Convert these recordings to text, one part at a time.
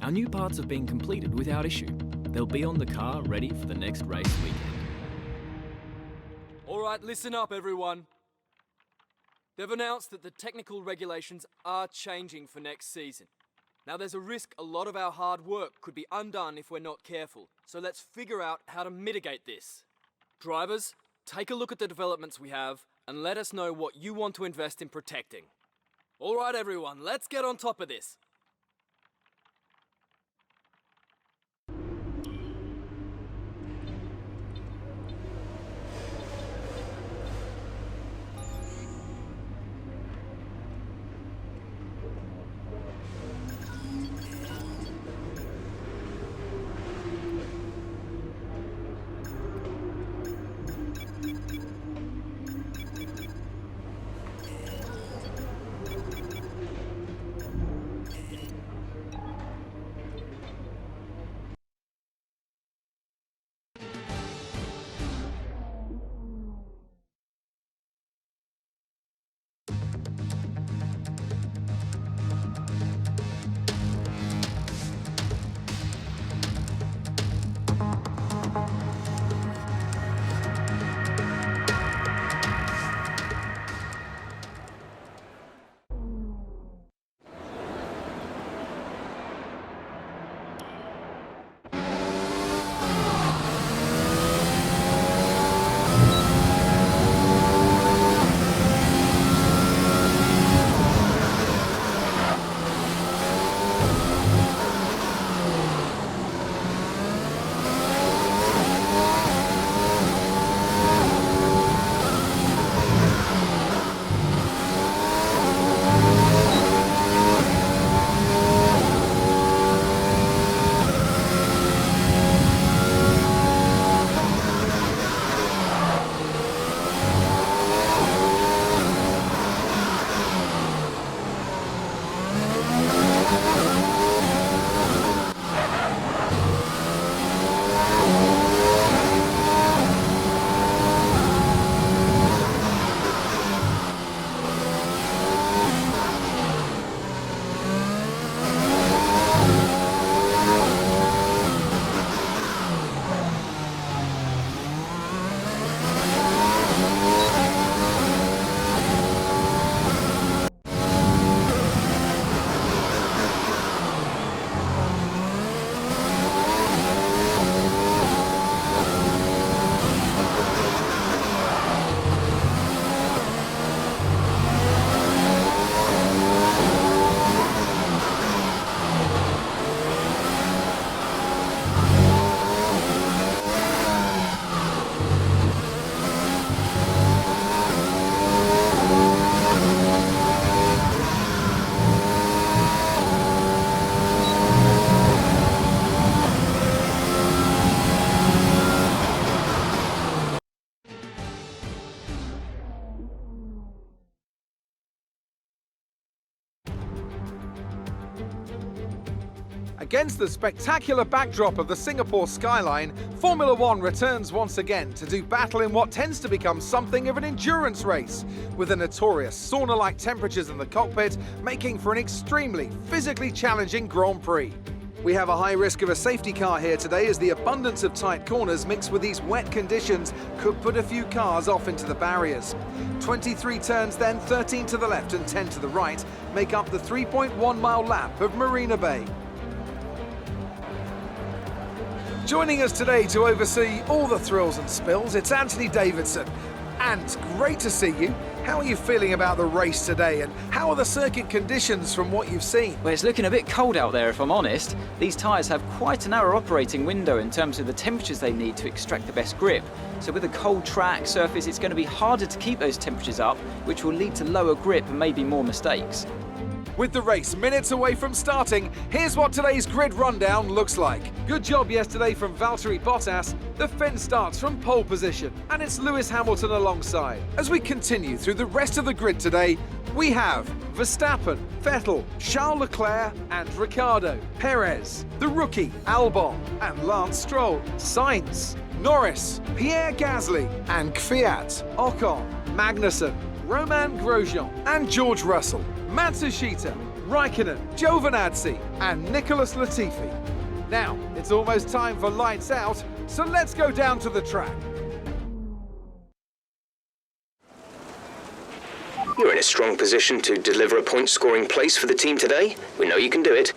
Our new parts have been completed without issue. They'll be on the car ready for the next race weekend. Alright, listen up everyone. They've announced that the technical regulations are changing for next season. Now there's a risk a lot of our hard work could be undone if we're not careful, so let's figure out how to mitigate this. Drivers, take a look at the developments we have and let us know what you want to invest in protecting. Alright everyone, let's get on top of this. Against the spectacular backdrop of the Singapore skyline, Formula One returns once again to do battle in what tends to become something of an endurance race, with the notorious sauna-like temperatures in the cockpit making for an extremely physically challenging Grand Prix. We have a high risk of a safety car here today, as the abundance of tight corners mixed with these wet conditions could put a few cars off into the barriers. 23 turns then, 13 to the left and 10 to the right, make up the 3.1 mile lap of Marina Bay. Joining us today to oversee all the thrills and spills, it's Anthony Davidson. And great to see you. How are you feeling about the race today, and how are the circuit conditions from what you've seen? Well, it's looking a bit cold out there, if I'm honest. These tyres have quite a narrow operating window in terms of the temperatures they need to extract the best grip. So with a cold track surface, it's going to be harder to keep those temperatures up, which will lead to lower grip and maybe more mistakes. With the race minutes away from starting, here's what today's grid rundown looks like. Good job yesterday from Valtteri Bottas. The Finn starts from pole position, and it's Lewis Hamilton alongside. As we continue through the rest of the grid today, we have Verstappen, Vettel, Charles Leclerc and Ricciardo, Perez, the rookie Albon and Lance Stroll, Sainz, Norris, Pierre Gasly and Kvyat, Ocon, Magnussen, Romain Grosjean and George Russell, Matsushita, Raikkonen, Giovinazzi and Nicholas Latifi. Now, it's almost time for lights out, so let's go down to the track. You're in a strong position to deliver a point-scoring place for the team today. We know you can do it.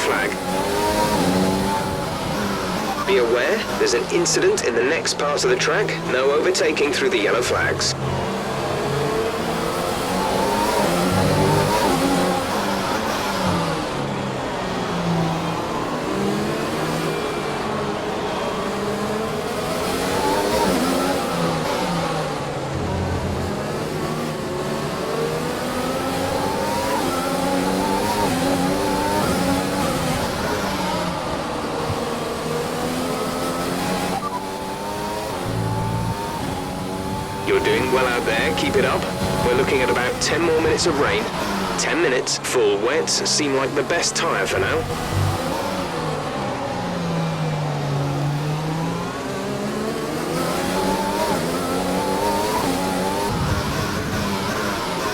Flag. Be aware, there's an incident in the next part of the track. No overtaking through the yellow flags. You're doing well out there, keep it up. We're looking at about 10 more minutes of rain. 10 minutes, full wets, seem like the best tyre for now.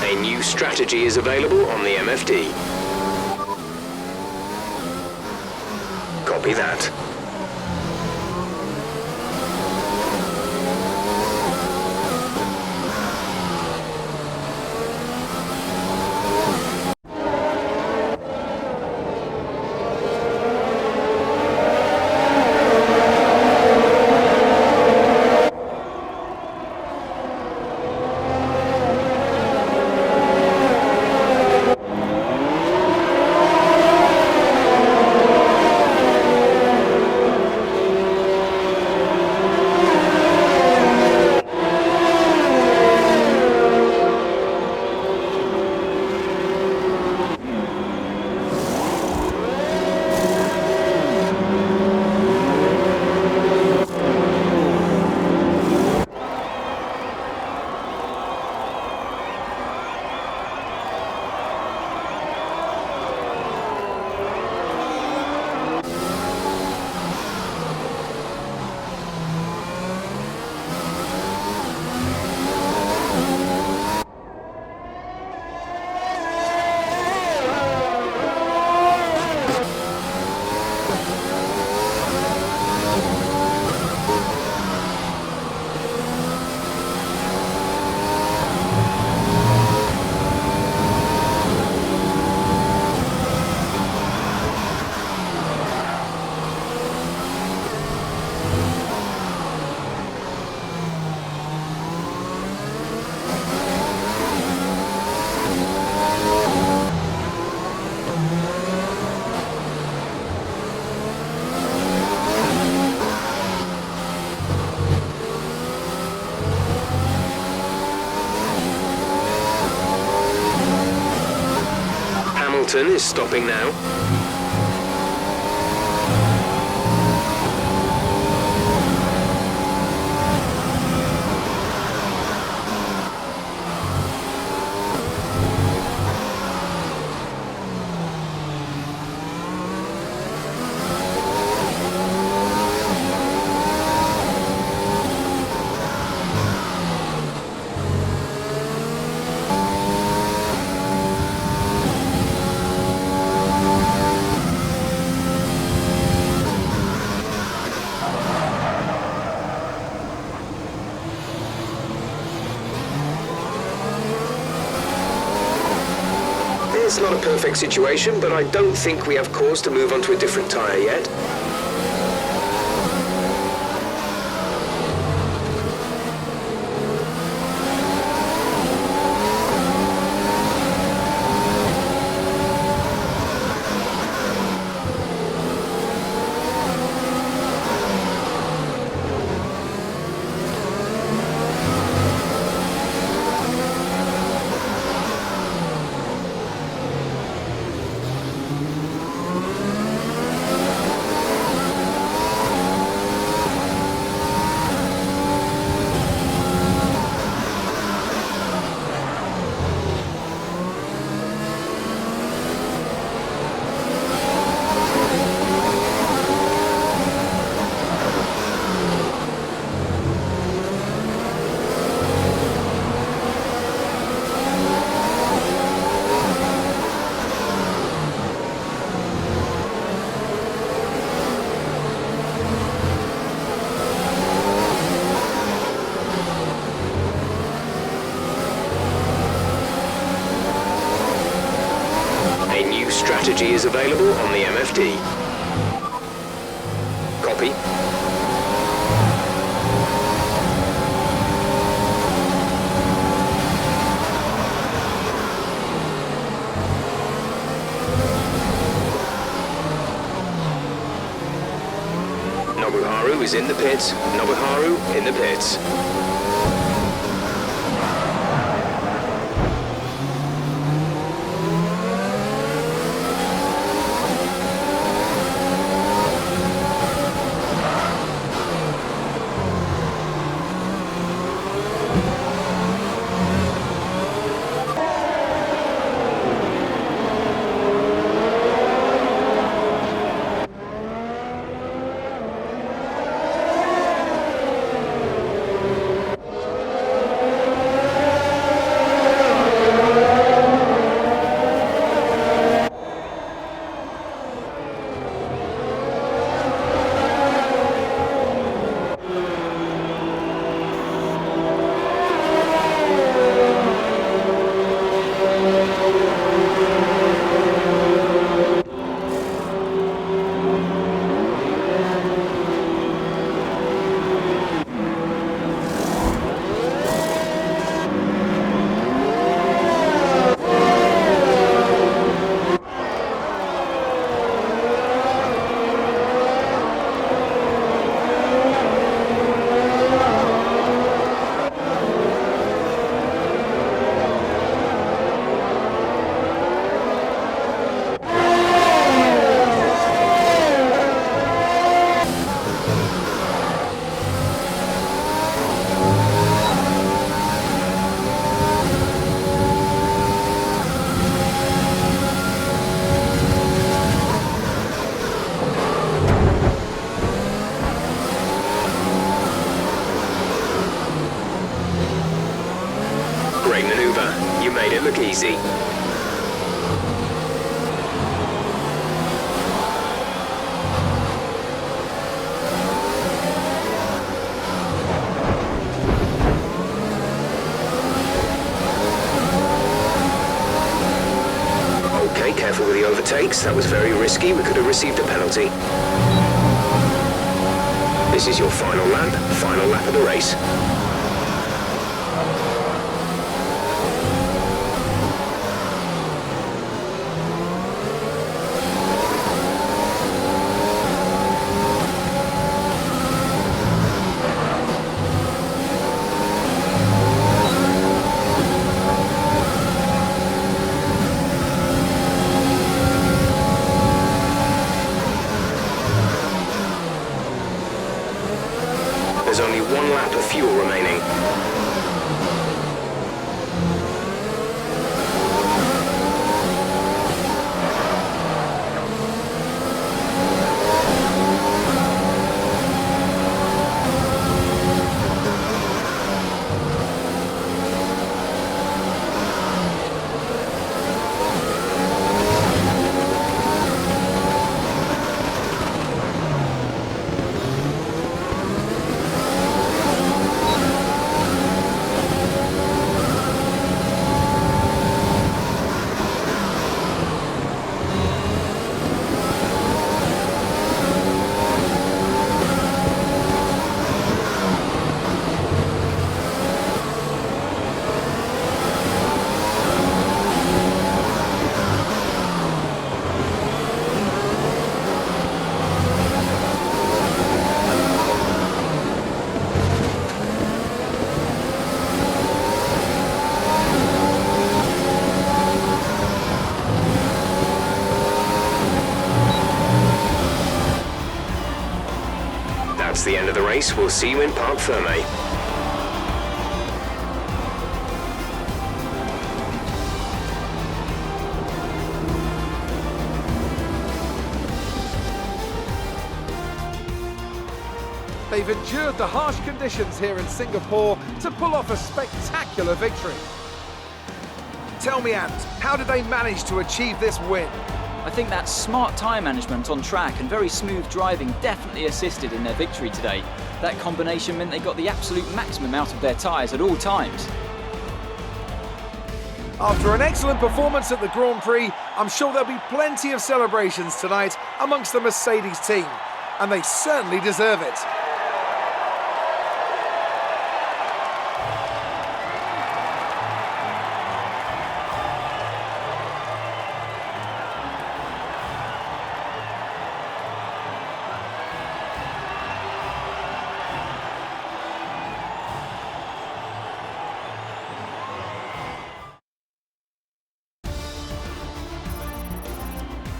A new strategy is available on the MFD. Copy that. Hamilton is stopping now. It's not a perfect situation, but I don't think we have cause to move on to a different tyre yet. Strategy is available on the MFD. Copy. Nobuharu is in the pits. Nobuharu in the pits. Great maneuver. You made it look easy. Okay, careful with the overtakes. That was very risky. We could have received a penalty. This is your final lap of the race. There's only one lap of fuel remaining. That's the end of the race. We'll see you in Parc Fermé. They've endured the harsh conditions here in Singapore to pull off a spectacular victory. Tell me, Ant, how did they manage to achieve this win? I think that smart tyre management on track and very smooth driving definitely assisted in their victory today. That combination meant they got the absolute maximum out of their tyres at all times. After an excellent performance at the Grand Prix, I'm sure there'll be plenty of celebrations tonight amongst the Mercedes team, and they certainly deserve it.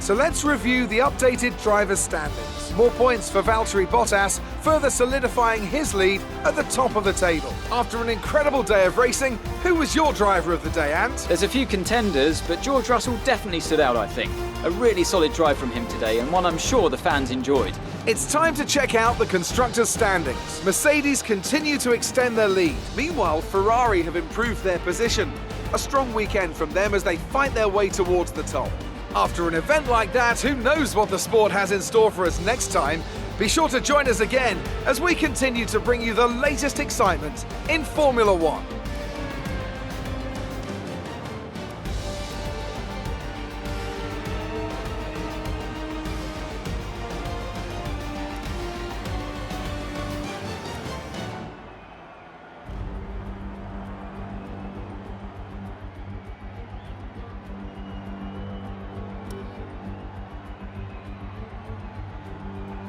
So let's review the updated drivers' standings. More points for Valtteri Bottas, further solidifying his lead at the top of the table. After an incredible day of racing, who was your driver of the day, Ant? There's a few contenders, but George Russell definitely stood out, I think. A really solid drive from him today, and one I'm sure the fans enjoyed. It's time to check out the constructors' standings. Mercedes continue to extend their lead. Meanwhile, Ferrari have improved their position. A strong weekend from them as they fight their way towards the top. After an event like that, who knows what the sport has in store for us next time? Be sure to join us again as we continue to bring you the latest excitement in Formula One.